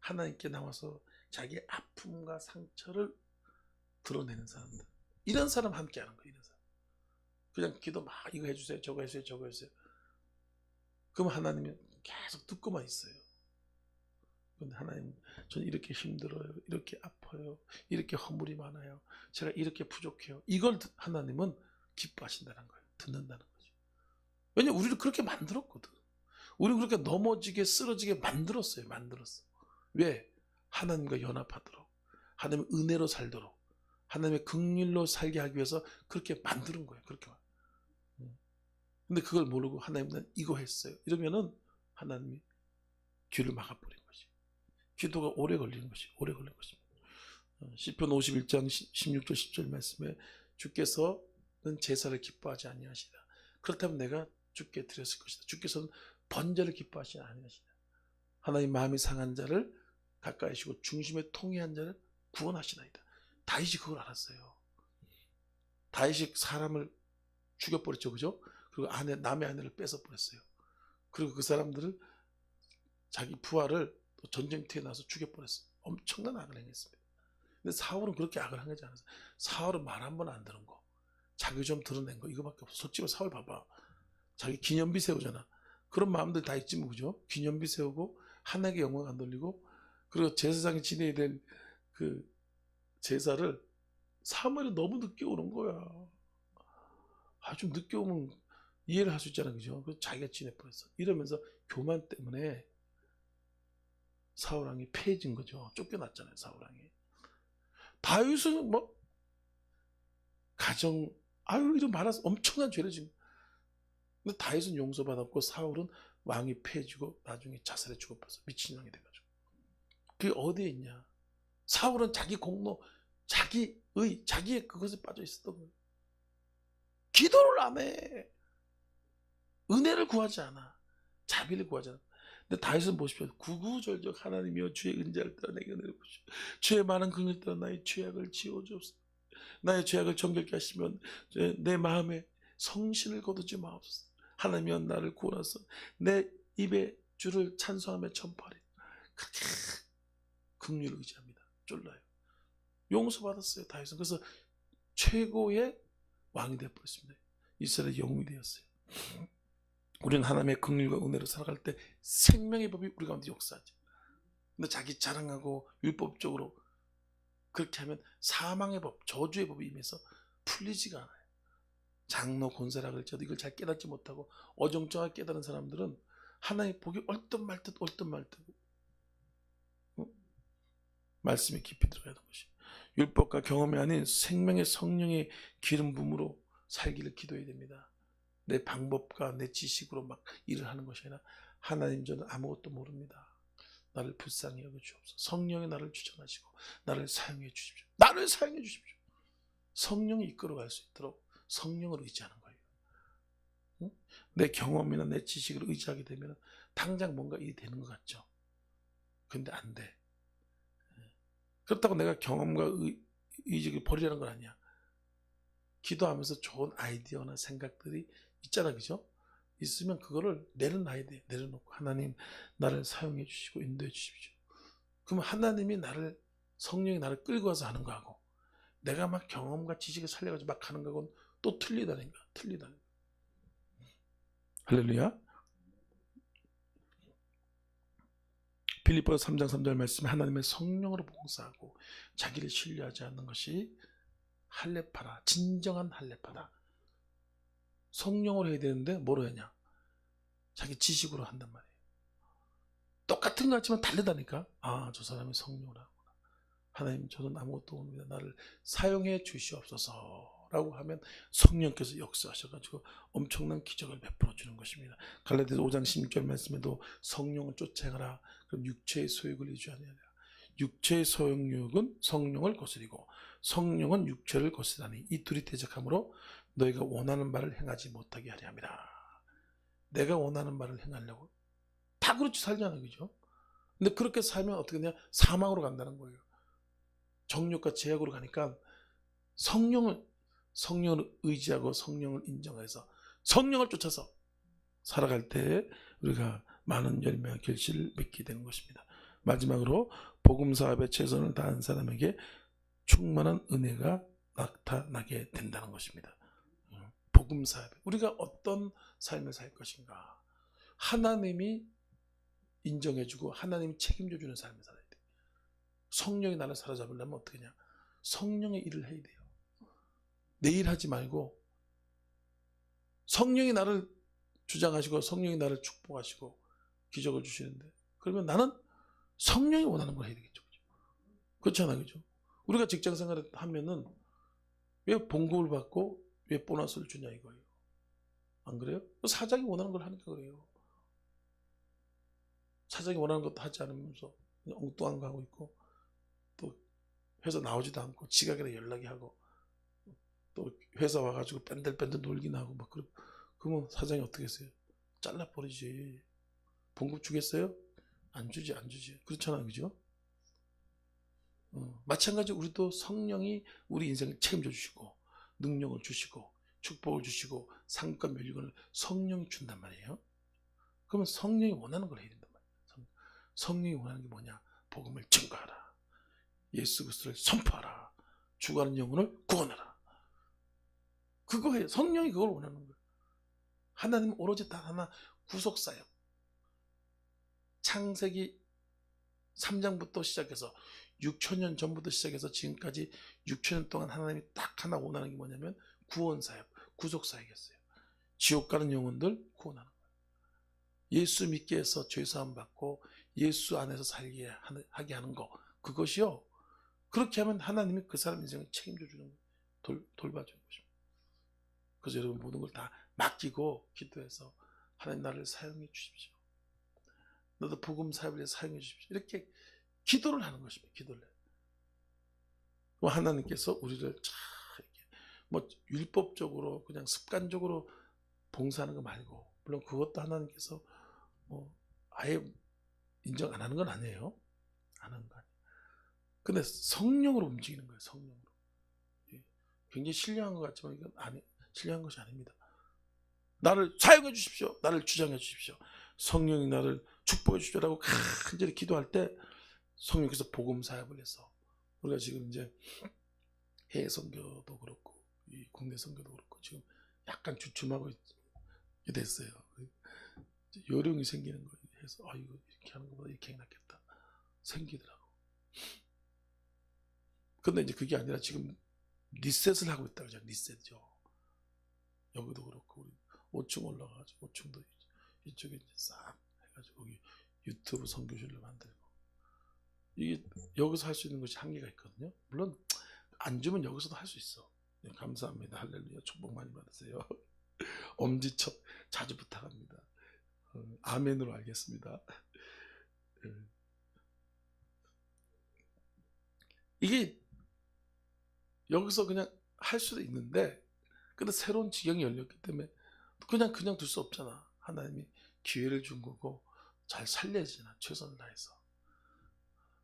하나님께 나와서 자기의 아픔과 상처를 드러내는 사람들, 이런 사람 함께 하는 거예요. 이런 사람. 그냥 기도 막 이거 해주세요, 저거 해주세요. 그럼 하나님은 계속 듣고만 있어요. 근데 하나님, 저는 이렇게 힘들어요, 이렇게 아파요, 이렇게 허물이 많아요, 제가 이렇게 부족해요. 이걸 하나님은 기뻐하신다는 거예요. 듣는다는 거죠. 왜냐면 우리를 그렇게 만들었거든. 우리 그렇게 넘어지게 쓰러지게 만들었어요. 왜? 하나님과 연합하도록, 하나님의 은혜로 살도록, 하나님의 긍휼로 살게 하기 위해서 그렇게 만드는 거예요. 그렇게. 근데 그걸 모르고 하나님은 이거 했어요. 이러면은 하나님이 귀를 막아버린 것이. 기도가 오래 걸린 것입니다. 시편 51장 16절 10절 말씀에 주께서는 제사를 기뻐하지 아니하시다. 그렇다면 내가 주께 드렸을 것이다. 주께서는 번제를 기뻐하시지 아니하시다. 하나님 마음이 상한 자를 가까이 하시고 중심에 통회한 자를 구원하시나이다. 다윗이 그걸 알았어요. 다윗이 사람을 죽여버렸죠, 그죠? 그리고 남의 아내를 뺏어버렸어요. 그리고 그 사람들을 자기 부하를 전쟁터에 나서 죽여버렸어요. 엄청난 악을 행했습니다. 근데 사울은 그렇게 악을 행하지 않았어요. 사울은 말 한 번 안 들은 거, 자기 좀 드러낸 거, 이거밖에 없어. 솔직히 사울 봐봐. 자기 기념비 세우잖아. 그런 마음들 다 있지 뭐, 그죠? 기념비 세우고 하나님께 영광 안 돌리고, 그리고 제사장이 지내야 될 그 제사를 사무엘이 너무 늦게 오는 거야. 좀 늦게 오면 이해를 할 수 있잖아, 그죠? 그래서 자기가 지내버렸어. 이러면서 교만 때문에 사울왕이 패해진 거죠. 쫓겨났잖아요, 사울왕이. 다윗은 뭐 가정 이런 말해서 엄청난 죄를 지은. 근데 다윗은 용서받았고 사울은 왕이 패해지고 나중에 자살해 죽어버렸어. 미친년이 돼가지고. 그게 어디에 있냐? 사울은 자기 공로, 자기의 그것에 빠져 있었던 거예요. 기도를 안 해. 은혜를 구하지 않아. 자비를 구하지 않아. 근데 다윗은 보십시오. 구구절절 하나님이여 주의 은혜를 따라 내게 은혜를 보시오. 주의 많은 긍휼을 따라 나의 죄악을 지워주옵소서. 나의 죄악을 정결케 하시면 내 마음에 성신을 거두지 마옵소서. 하나님이여 나를 구원하소서. 내 입에 주를 찬송하며 전파하리. 그렇게 긍휼을 의지합니다. 쫄라요. 용서받았어요, 다윗은. 그래서 최고의 왕이 되어버렸습니다. 이스라엘의 영웅이 되었어요. 우리는 하나님의 긍휼과 은혜로 살아갈 때 생명의 법이 우리 가운데 역사하죠. 근데 자기 자랑하고 율법적으로 그렇게 하면 사망의 법, 저주의 법이 임해서 풀리지가 않아요. 장로 권세라 그럴지라도 이걸 잘 깨닫지 못하고 어정쩡하게 깨달은 사람들은 하나님 보기 얼뜻말뜻 말씀에 깊이 들어가야 하는 것이, 율법과 경험이 아닌 생명의 성령의 기름 부음으로 살기를 기도해야 됩니다. 내 방법과 내 지식으로 막 일을 하는 것이 아니라 하나님, 저는 아무것도 모릅니다. 나를 불쌍히 여겨주옵소서. 성령이 나를 추천하시고 나를 사용해 주십시오. 나를 사용해 주십시오. 성령이 이끌어갈 수 있도록 성령을 의지하는 거예요. 응? 내 경험이나 내 지식을 의지하게 되면 당장 뭔가 일이 되는 것 같죠. 근데 안 돼. 그렇다고 내가 경험과 의지를 버리라는 건 아니야. 기도하면서 좋은 아이디어나 생각들이 있잖아, 그죠? 있으면 그거를 내려놔야 돼. 내려놓고 하나님, 나를 사용해 주시고 인도해 주십시오. 그러면 하나님이 성령이 나를 끌고 와서 하는 거하고 내가 막 경험과 지식을 살려가지고 막 하는 거하고는 또 틀리다는 거야. 할렐루야. 빌립보서 3장 3절 말씀에 하나님의 성령으로 봉사하고 자기를 신뢰하지 않는 것이 할례파라. 진정한 할례파다. 성령으로 해야 되는데 뭐로 하냐? 자기 지식으로 한단 말이에요. 똑같은 것 같지만 다르다니까. 저 사람이 성령으로 하구나. 하나님, 저는 아무것도 모릅니다. 나를 사용해 주시옵소서 라고 하면 성령께서 역사하셔가지고 엄청난 기적을 베풀어 주는 것입니다. 갈라디아서 5장 16절 말씀에도 성령을 쫓아가라. 그럼 육체의 소욕을 이주하느냐. 육체의 소욕은 성령을 거스리고 성령은 육체를 거스리니 이 둘이 대적하므로 너희가 원하는 바를 행하지 못하게 하려 함이라. 내가 원하는 바를 행하려고 다 그렇게 살잖아요, 그죠? 근데 그렇게 살면 어떻게 되냐? 사망으로 간다는 거예요. 정욕과 제약으로 가니까 성령을 의지하고 성령을 인정해서 성령을 쫓아서 살아갈 때 우리가 많은 열매와 결실을 맺게 되는 것입니다. 마지막으로 복음 사업에 최선을 다한 사람에게 충만한 은혜가 나타나게 된다는 것입니다. 복음 사업, 우리가 어떤 삶을 살 것인가, 하나님이 인정해주고 하나님이 책임져주는 삶을 살아야 돼요. 성령이 나를 사로잡으려면 어떻게 하냐? 성령의 일을 해야 돼요. 내 일 하지 말고 성령이 나를 주장하시고 성령이 나를 축복하시고 기적을 주시는데, 그러면 나는 성령이 원하는 걸 해야 되겠죠. 그렇잖아요, 그죠? 우리가 직장 생활을 하면은 왜 봉급을 받고 왜 보너스를 주냐 이거예요. 안 그래요? 사장이 원하는 걸 하니까 그래요. 사장이 원하는 것도 하지 않으면서 그냥 엉뚱한 거 하고 있고, 또 회사 나오지도 않고 지각이라 연락이 하고, 또 회사 와가지고 뺀들뺀들 놀긴 하고 막 그러면 사장이 어떻게 했어요? 잘라버리지. 봉급 주겠어요? 안 주지. 그렇잖아요, 그죠? 마찬가지로 우리도 성령이 우리 인생을 책임져 주시고 능력을 주시고 축복을 주시고 상과 멸류관을 성령이 준단 말이에요. 그러면 성령이 원하는 걸 해야 된단 말이에요. 성령이 원하는 게 뭐냐? 복음을 증거하라. 예수 그리스도를 선포하라. 죽어가는 영혼을 구원하라. 그거예요. 성령이 그걸 원하는 거예요. 하나님은 오로지 단 하나, 구속사역. 창세기 3장부터 시작해서 6천년 전부터 시작해서 지금까지 6천년 동안 하나님이 딱 하나 원하는 게 뭐냐면 구원사역, 구속사역이었어요. 지옥 가는 영혼들 구원하는 거예요. 예수 믿게 해서 죄사함 받고 예수 안에서 살게 하게 하는 거, 그것이요. 그렇게 하면 하나님이 그 사람 인생을 책임져 주는 거예요. 돌봐주는 것입니다. 그래서 여러분 모든 걸 다 맡기고 기도해서 하나님 나를 사용해 주십시오. 너도 복음 사역을 위해 사용해 주십시오. 이렇게 기도를 하는 것입니다. 기도를. 하나님께서 우리를 이렇게 율법적으로 그냥 습관적으로 봉사하는 거 말고, 물론 그것도 하나님께서 아예 인정 안 하는 건 아니에요. 안 하는 거 아니에요. 근데 성령으로 움직이는 거예요. 성령으로. 굉장히 신령한 것 같지만 이건 신령한 것이 아닙니다. 나를 사용해 주십시오. 나를 주장해 주십시오. 성령이 나를 축복해 주십시오라고 간절히 기도할 때 성령께서 복음 사역을 해서, 우리가 지금 이제 해외 선교도 그렇고 이 국내 선교도 그렇고 지금 약간 주춤하고 됐어요. 요령이 생기는 거예요. 해서 이거 이렇게 하는 것보다 이렇게 낫겠다. 생기더라고. 근데 이제 그게 아니라 지금 리셋을 하고 있다 그죠? 리셋이죠. 여기도 그렇고 우리 5층 올라가가지고 5층도 이쪽에 이제 싹 해가지고 여기 유튜브 선교실을 만들고, 이게 여기서 할 수 있는 것이 한계가 있거든요. 물론 안 주면 여기서도 할 수 있어. 네, 감사합니다. 할렐루야. 축복 많이 받으세요. 엄지척 자주 부탁합니다. 아멘으로 알겠습니다. 이게 여기서 그냥 할 수도 있는데, 근데 새로운 지경이 열렸기 때문에 그냥 둘 수 없잖아. 하나님이 기회를 준 거고 잘 살려야지나, 최선을 다해서.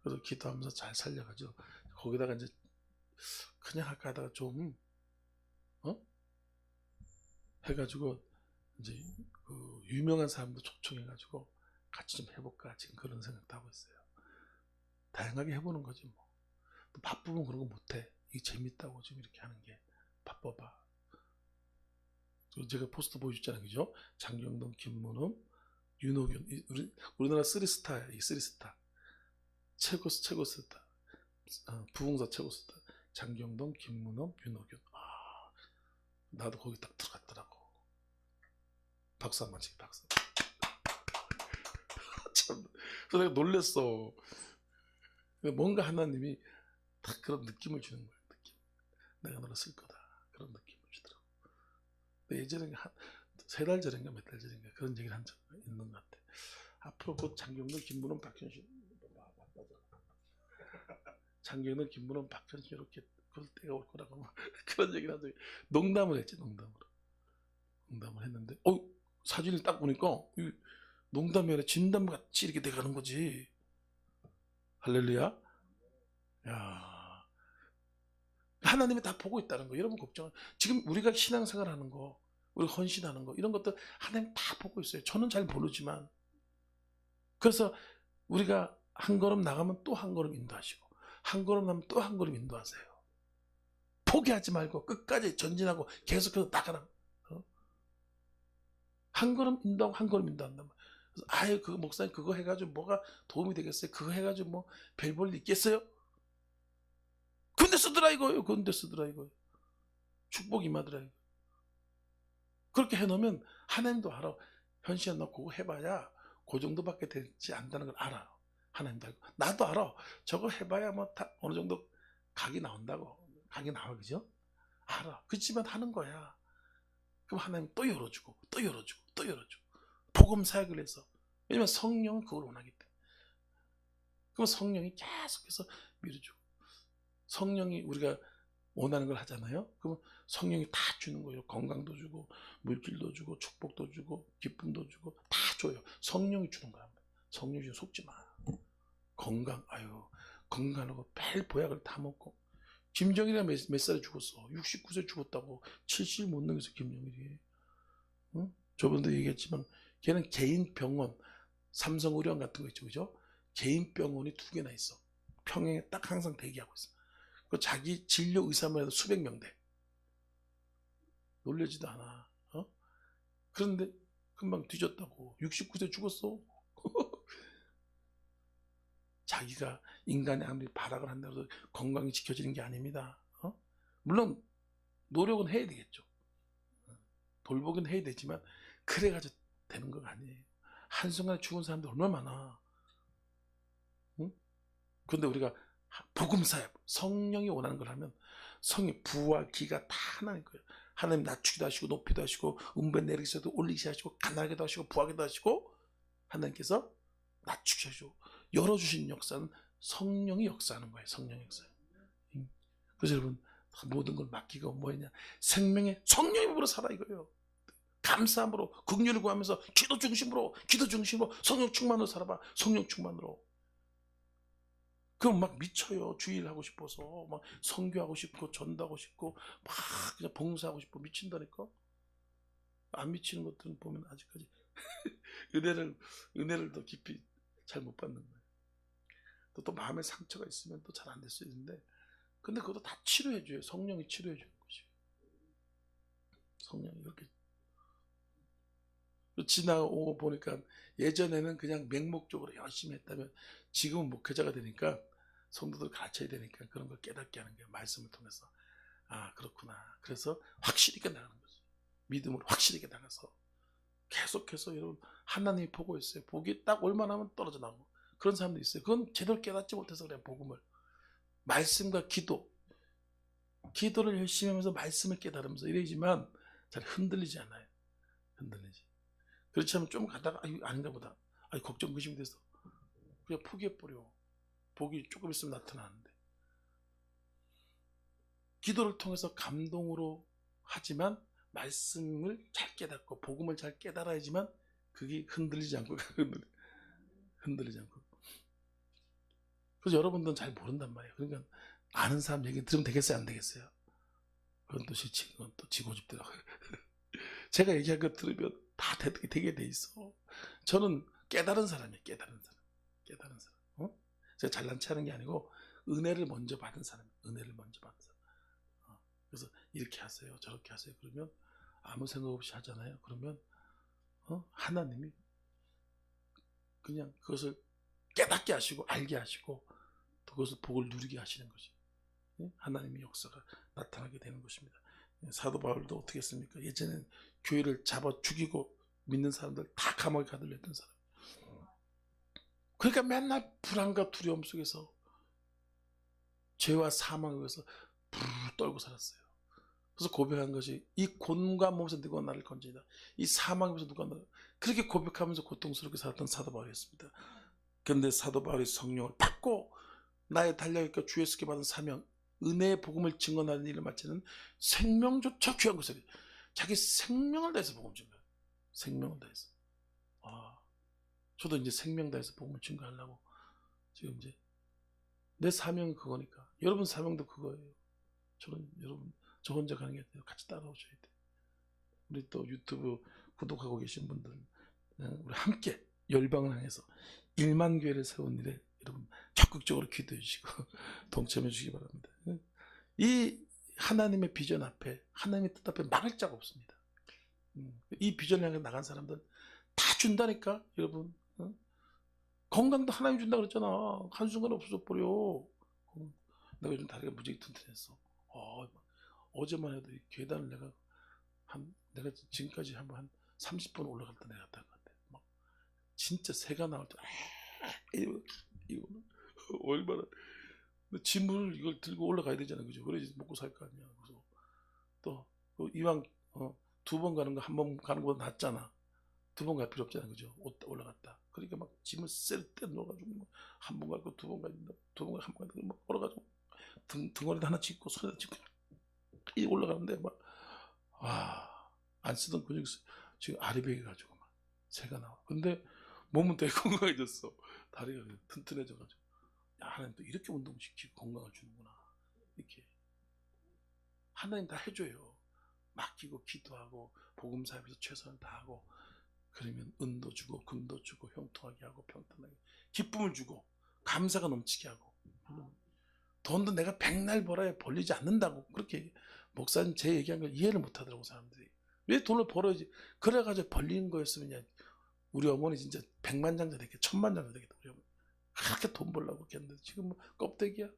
그래서 기도하면서 잘 살려가지고 거기다가 이제 그냥 할까 하다가 좀 해가지고 이제 그 유명한 사람도 초청해가지고 같이 좀 해볼까, 지금 그런 생각도 하고 있어요. 다양하게 해보는 거지 뭐. 또 바쁘면 그런 거 못해. 이게 재밌다고 지금 이렇게 하는 게. 바빠봐. 제가 포스터 보여줬잖아요, 그죠? 장경동, 김문흠, 윤호균. 우리나라 3스타야. 이 3스타. 최고 스타. 부흥사 최고 스타. 장경동, 김문흠, 윤호균. 나도 거기 딱 들어갔더라고. 박수 한번 치기, 박수. 참, 그래서 내가 놀랬어. 뭔가 하나님이 딱 그런 느낌을 주는 거야. 느낌. 내가 너를 쓸 거다. 그런 느낌을 주더라고. 근데 예전에 한 3달 전인가 몇 달 전인가 그런 얘기를 한 적 있는 것 같아. 앞으로 곧 장경동, 김문흠, 박현신, 장경동, 김문흠, 박현신 이렇게 그럴 때가 올 거라고 그런 얘기를 한 적이. 농담을 했지, 농담을 했는데, 사진을 딱 보니까 농담이 아니라 진담같이 이렇게 돼가는 거지. 할렐루야. 야, 하나님이 다 보고 있다는 거. 여러분 걱정. 지금 우리가 신앙생활 하는 거, 우리 헌신하는 거, 이런 것들 하나님 다 보고 있어요. 저는 잘 모르지만. 그래서 우리가 한 걸음 나가면 또 한 걸음 인도하시고, 한 걸음 나면 또 한 걸음 인도하세요. 포기하지 말고 끝까지 전진하고 계속해서 나가라. 한 걸음 인도하고 한 걸음 인도한단 말이에요. 아유, 그 목사님 그거 해가지고 뭐가 도움이 되겠어요? 그거 해가지고 뭐 별 볼 일 있겠어요? 근데 쓰더라 이거예요. 근데 쓰더라 이거예요. 축복 임하더라 이거. 그렇게 해놓으면 하나님도 알아. 현시야, 너 그거 해봐야 그 정도밖에 되지 않다는 걸 알아요. 하나님도 알고 나도 알아. 저거 해봐야 뭐 다 어느 정도 각이 나온다고. 각이 나와, 그죠? 알아. 그렇지만 하는 거야. 그럼 하나님 또 열어주고 또 열어주고 또 열어주고 복음 사역을 해서. 왜냐면 성령은 그걸 원하기 때문에. 그럼 성령이 계속해서 밀어주고, 성령이 우리가 원하는 걸 하잖아요. 그러면 성령이 다 주는 거예요. 건강도 주고 물질도 주고 축복도 주고 기쁨도 주고 다 줘요. 성령이 주는 거야. 성령이 주면 속지 마. 건강, 건강하고 매일 보약을 다 먹고. 김정일이가 몇 살에 죽었어? 69세 죽었다고. 70 못 넘겨서 김정일이. 응? 저번에도 얘기했지만 걔는 개인 병원, 삼성의료원 같은 거 있죠, 그죠? 개인 병원이 2개나 있어. 평양에 딱 항상 대기하고 있어. 그 자기 진료 의사만 해도 수백 명 돼. 놀라지도 않아. 그런데 금방 뒤졌다고. 69세 죽었어. 자기가 인간이 아무리 발악을 한다고 해서 건강이 지켜지는 게 아닙니다. 물론 노력은 해야 되겠죠. 돌보긴 해야 되지만 그래가지고 되는 건 아니에요. 한순간에 죽은 사람들 얼마나 많아. 응? 그런데 우리가 복음사역, 성령이 원하는 걸 하면 성의 부와 기가 다 하나님 거예요. 하나님 낮추기도 하시고 높이도 하시고 음배 내리기도 올리기도 하시고 가난하게도 하시고 부하게도 하시고, 하나님께서 낮추기 하시고 열어주신 역사는 성령이 역사하는 거예요. 성령 역사. 그래서 여러분 모든 걸 맡기고 뭐였냐, 생명의 성령의 몸으로 살아 이거예요. 감사함으로 긍휼을 구하면서 기도 중심으로 성령 충만으로 살아봐. 성령 충만으로. 그럼 막 미쳐요. 주일하고 싶어서 막 선교하고 싶고 전도하고 싶고 막 그냥 봉사하고 싶고 미친다니까. 안 미치는 것들은 보면 아직까지 은혜를 더 깊이 잘 못 받는 거예요. 또 마음에 상처가 있으면 또 잘 안 될 수 있는데, 근데 그것도 다 치료해줘요. 성령이 치료해주는 것이. 성령이 이렇게. 지나오고 보니까 예전에는 그냥 맹목적으로 열심히 했다면 지금은 목회자가 되니까 성도들 가르쳐야 되니까 그런 걸 깨닫게 하는 거예요. 말씀을 통해서. 아, 그렇구나. 그래서 확실히 깨달는 거죠. 믿음으로 확실히 깨달아서 계속해서 여러분 하나님이 보고 있어요. 복이 딱 얼마나 하면 떨어져 나오고 그런 사람도 있어요. 그건 제대로 깨닫지 못해서 그냥 복음을 말씀과 기도를 열심히 하면서 말씀을 깨달으면서 이러지만 잘 흔들리지 않아요. 흔들리지. 그렇지 않으면 좀 가다가 아닌가 보다. 걱정 의심이 돼서 그냥 포기해버려. 복이 조금 있으면 나타나는데. 기도를 통해서 감동으로 하지만 말씀을 잘 깨닫고 복음을 잘 깨달아야지만 그게 흔들리지 않고 흔들리지 않고. 그래서 여러분들은 잘 모른단 말이에요. 그러니까 아는 사람 얘기 들으면 되겠어요, 안 되겠어요? 그건 또 싫지. 그건 또 지고 싶더라고요. 제가 얘기한 거 들으면 다 되게 돼 있어. 저는 깨달은 사람이에요. 깨달은 사람. 제가 잘난 체 하는 게 아니고 은혜를 먼저 받은 사람이에요. 은혜를 먼저 받은 사람. 그래서 이렇게 하세요, 저렇게 하세요. 그러면 아무 생각 없이 하잖아요. 그러면 하나님이 그냥 그것을 깨닫게 하시고 알게 하시고 또 그것을 복을 누리게 하시는 것이 하나님의 역사가 나타나게 되는 것입니다. 사도 바울도 어떻게 했습니까? 예전에는 교회를 잡아 죽이고 믿는 사람들 다 감옥에 가둘렸던 사람. 그러니까 맨날 불안과 두려움 속에서 죄와 사망에서 부르르 떨고 살았어요. 그래서 고백한 것이 이 곤과 몸에서 누가 나를 건지다. 이 사망에서 누가 나를. 그렇게 고백하면서 고통스럽게 살았던 사도 바울이었습니다. 그런데 사도 바울이 성령을 받고 나의 달려있고 주 예수께 받은 사명, 은혜의 복음을 증언하는 일을 마치는 생명조차 귀한 것을 자기 생명을 다해서 복음 증거해요. 생명을 다해서. 저도 이제 생명 다해서 복음을 증거하려고 지금 이제 내 사명은 그거니까 여러분 사명도 그거예요. 저는 여러분 저 혼자 가는 게 아니라 같이 따라오셔야 돼요. 우리 또 유튜브 구독하고 계신 분들 우리 함께 열방을 향해서 1만 교회를 세운 일에 여러분 적극적으로 기도해 주시고 동참해 주시기 바랍니다. 이 하나님의 비전 앞에 하나님의 뜻 앞에 막을 자가 없습니다. 이 비전을 향해 나간 사람들 다 준다니까 여러분. 건강도 하나님 준다 그랬잖아. 한순간에 없어져 버려. 내가 요즘 다리가 무지하게 튼튼했어. 어제만 해도 이 계단을 내가 지금까지 한 30분 올라갔다 내려갔다 한 것 같아. 막 진짜 새가 나올 때 이거는 얼마나 짐을 이걸 들고 올라가야 되잖아, 그죠? 그래야지 먹고 살 거 아니야. 그래서 또 이왕 2번 가는 거 한 번 가는 거보다 낫잖아. 2번 갈 필요 없잖아, 그죠? 올라갔다. 그러니까 막 짐을 셀때 넣어가지고 한 번 가고 2번 가는다, 2번 가고 한 번 가고 막 걸어가지고 등어리도 하나 짚고 손에다 짚고 이 올라가는데 막 안 쓰던 근육이 지금 아리백이 가지고 막 새가 나와. 근데 몸은 되게 건강해졌어. 다리가 튼튼해져가지고 하나님 또 이렇게 운동시키고 건강을 주는구나. 이렇게 하나님 다 해줘요. 맡기고 기도하고 복음 사역에서 최선을 다하고 그러면 은도 주고 금도 주고 형통하게 하고 평탄하게 기쁨을 주고 감사가 넘치게 하고 돈도 내가 백날 벌어야 벌리지 않는다고 그렇게 목사님 제 얘기한 걸 이해를 못하더라고 사람들이. 왜 돈을 벌어야지. 그래가지고 벌리는 거였으면 우리 어머니 진짜 100만장자 되겠다 1000만장자 되겠다. 우리 어머니 그렇게 돈 벌려고 했는데 지금 뭐 껍데기야.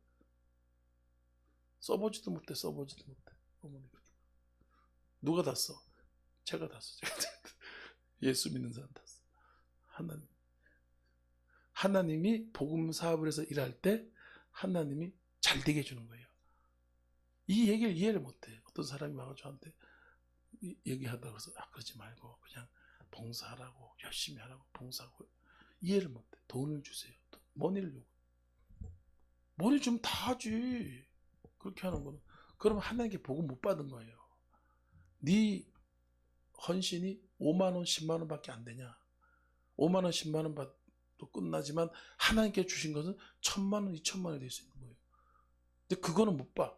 써보지도 못해. 어머니 그렇게. 누가 다 써? 제가 다 써. 예수 믿는 사람 다 써. 하나님이 복음 사업을 해서 일할 때 하나님이 잘 되게 해주는 거예요. 이 얘기를 이해를 못해. 어떤 사람이 와서 저한테 얘기하다가 그래서 그러지 말고 그냥 봉사하라고 열심히 하라고 봉사하고 이해를 못해. 돈을 주세요. 머니를 요구. 머니 좀 다 하지. 그렇게 하는 거는 그러면 하나님께 복음 못 받은 거예요. 네 헌신이 5만 원, 10만 원밖에 안 되냐? 5만 원, 10만 원 받도 끝나지만 하나님께 주신 것은 1000만 원, 2000만 원이 될 수 있는 거예요. 근데 그거는 못 봐.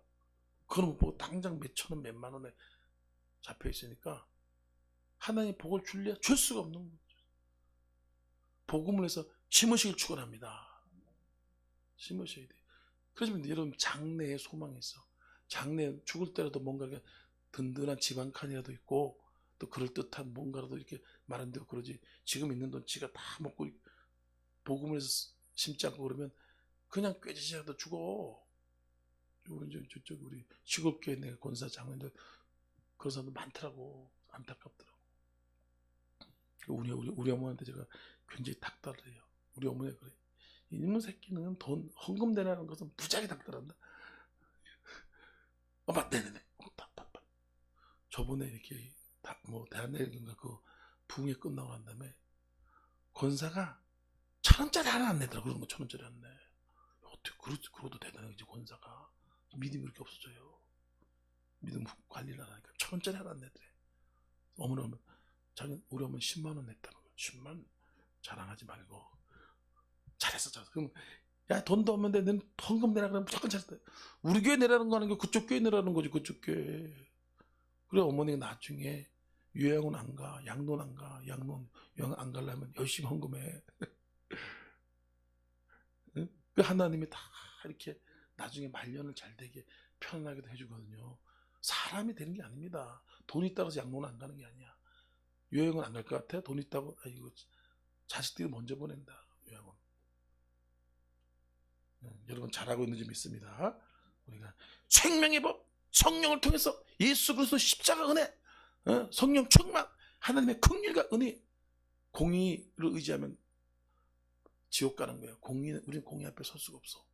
그거는 못 보고 당장 몇천 원, 몇만 원에 잡혀 있으니까 하나님 복을 줄래? 줄 수가 없는 거죠. 복음을 해서 심으시길 축원합니다. 심으셔야 돼요. 그러시면 여러분 장래에 소망이 있어. 장래 죽을 때라도 뭔가 든든한 집 한 칸이라도 있고 또 그럴듯한 뭔가라도 이렇게 마련되고 그러지. 지금 있는 돈 지가 다 먹고 복음을 심지 않고 그러면 그냥 꾀지지라도 죽어. 저쪽 우리 시골교회 내 권사 장로들 그런 사람들 많더라고. 안타깝더라고. 우리 어머니한테 제가 굉장히 닥달을 해요. 우리 어머니가 그래. 이놈의 새끼는 돈 헌금 내라는 것은 무지하게 닥달한다. 네네네. 저번에 이렇게 대한내일교인가 그 부흥회 끝나고 난 다음에 권사가 1,000원짜리 하나 안 내더라고. 그런 거 1,000원짜리 안 내. 어떻게 그러도 대단하지 권사가. 믿음이 그렇게 없어져요. 믿음 관리를 안 하니까 1,000원짜리 하나 안 내더래. 어머니 우리 어머니 10만 원 냈다는 거야. 10만 원 자랑하지 말고 잘했어. 그럼 야 돈도 없는데 너는 헌금 내라 그러면 무조건 잘했다. 우리 교회 내라는 거 아니고 그쪽 교회 내라는 거지. 그쪽 교회. 그래 어머니가 나중에 요양원 안 가, 양론 안 가, 양론 요양 안 가려면 열심히 헌금해. 응? 그 하나님이 다 이렇게 나중에 말년을 잘 되게 편안하게도 해주거든요. 사람이 되는 게 아닙니다. 돈 있다고 해서 양론 안 가는 게 아니야. 요양원 안 갈 것 같아? 돈 있다고? 아이고 자식들이 먼저 보낸다. 요양원. 여러분 잘하고 있는지 믿습니다. 우리가 생명의 법 성령을 통해서 예수 그리스도 십자가 은혜, 성령 충만, 하나님의 긍휼과 은혜, 공의를 의지하면 지옥 가는 거예요. 우리는 공의 앞에 설 수가 없어.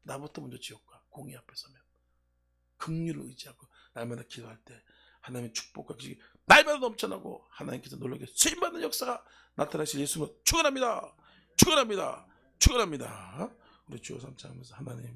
나부터 먼저 지옥 가. 공의 앞에 서면 긍휼을 의지하고 날마다 기도할 때 하나님의 축복과 기적이 날마다 넘쳐나고 하나님께서 놀라게 쓰임받는 역사가 나타나실 예수님을 축원합니다. 축원합니다. 축원합니다. 우리 주여 삼창하면서 하나님